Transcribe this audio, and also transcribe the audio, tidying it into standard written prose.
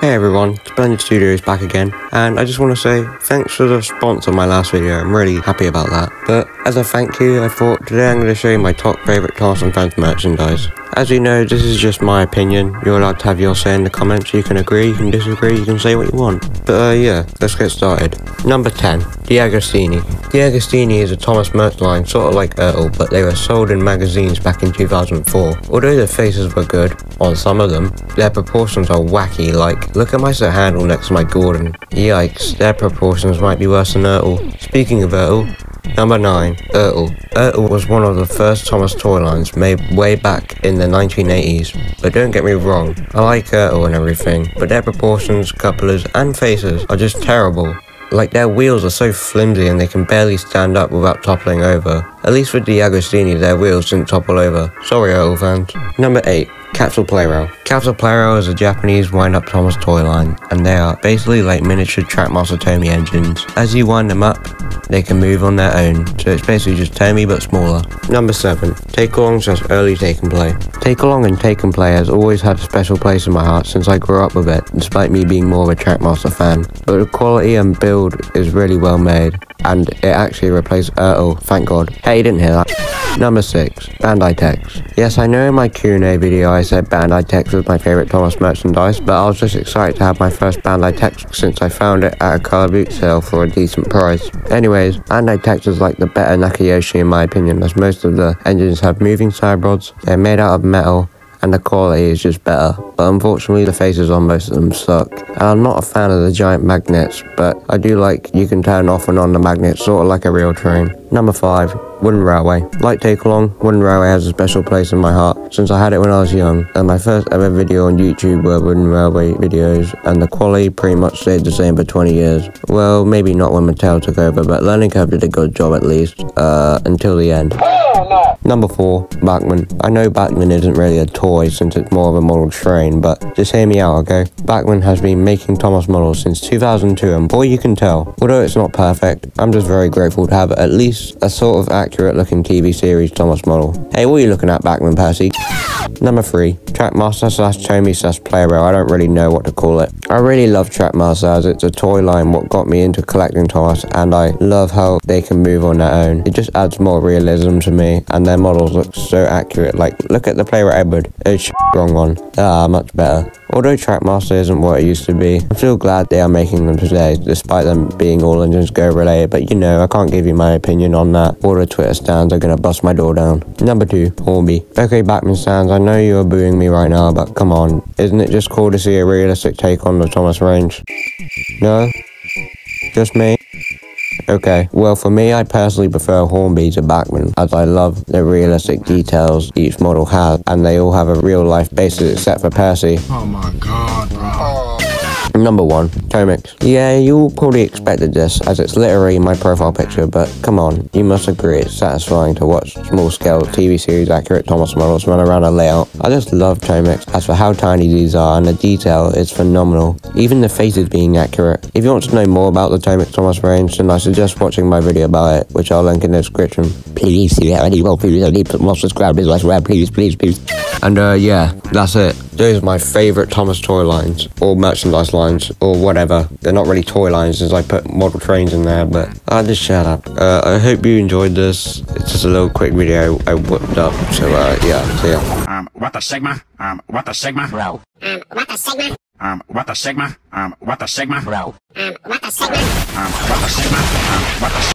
Hey everyone, Splendid Studios back again, and I just want to say thanks for the response on my last video. I'm really happy about that. But as a thank you, I thought today I'm going to show you my top favourite Thomas and Friends merchandise. As you know, this is just my opinion. You're allowed to have your say in the comments. You can agree, you can disagree, you can say what you want. But yeah, let's get started. Number 10, the Agostini. The Agostini is a Thomas merch line, sort of like Erle, but they were sold in magazines back in 2004. Although the faces were good, on some of them, their proportions are wacky, like, look at my set handle next to my Gordon. Yikes, their proportions might be worse than Erle. Speaking of Erle, Number 9, Erle. Erle was one of the first Thomas toy lines made way back in the 1980s, but don't get me wrong, I like Erle and everything, but their proportions, couplers, and faces are just terrible. Like, their wheels are so flimsy and they can barely stand up without toppling over. At least with the Agostini, their wheels didn't topple over. Sorry, Erle fans. Number 8, Caple Playo. Caple Playo is a Japanese wind-up Thomas toy line, and they are basically like miniature Trackmaster Tomy engines. As you wind them up, they can move on their own, so it's basically just Tomy but smaller. Number 7, Take Along / Early Take and Play. Take Along and Take and Play has always had a special place in my heart since I grew up with it, despite me being more of a Trackmaster fan. But the quality and build is really well made, and it actually replaced Erle, thank God. Hey, you didn't hear that. Number 6, Bandai Tex. Yes, I know in my Q&A video I said Bandai Tex was my favourite Thomas merchandise, but I was just excited to have my first Bandai Tex since I found it at a car boot sale for a decent price. Anyways, Bandai Tex is like the better Nakayoshi in my opinion, as most of the engines have moving side rods, they're made out of metal, and the quality is just better, but unfortunately the faces on most of them suck. And I'm not a fan of the giant magnets, but I do like you can turn off and on the magnets, sort of like a real train. Number 5, Wooden Railway. Like Take Along, Wooden Railway has a special place in my heart since I had it when I was young, and my first ever video on YouTube were Wooden Railway videos, and the quality pretty much stayed the same for 20 years. Well, maybe not when Mattel took over, but Learning Curve did a good job at least, until the end. Number 4, Bachmann. I know Bachmann isn't really a toy since it's more of a model train, but just hear me out, okay? Bachmann has been making Thomas models since 2002, and boy, you can tell. Although it's not perfect, I'm just very grateful to have at least a sort of accurate looking TV series Thomas model. Hey, what are you looking at, Bachmann Percy? Number 3, Trackmaster / Tomy / Playo. I don't really know what to call it. I really love Trackmaster as it's a toy line what got me into collecting Thomas, and I love how they can move on their own. It just adds more realism to me, and their models look so accurate. Like, look at the Playo Edward. It's wrong one. Much better. Although Trackmaster isn't what it used to be, I'm still glad they are making them today, despite them being all engines go related, but you know, I can't give you my opinion on that. All the Twitter stands are gonna bust my door down. Number 2, Hornby. Okay, Bachmann stands, I know you are booing me right now, but come on, isn't it just cool to see a realistic take on the Thomas range? No? Just me? Okay, well for me I personally prefer Hornby to Bachmann, as I love the realistic details each model has, and they all have a real life basis except for Percy. Oh my god, bro. Number 1, TOIX. Yeah, you all probably expected this, as it's literally my profile picture, but come on, you must agree it's satisfying to watch small-scale TV series accurate Thomas models run around a layout. I just love TOIX, as for how tiny these are, and the detail is phenomenal. Even the faces being accurate. If you want to know more about the TOIX Thomas range, then I suggest watching my video about it, which I'll link in the description. Please, subscribers, please. And yeah, that's it. Those are my favourite Thomas toy lines, or merchandise lines, or whatever. They're not really toy lines since I put model trains in there, but I'll just shut up. I hope you enjoyed this. It's just a little quick video I whipped up, so yeah, see ya. What the Sigma? What the Sigma? Bro. What the Sigma? What the Sigma? What the Sigma? Bro. What the Sigma? What the Sigma? What the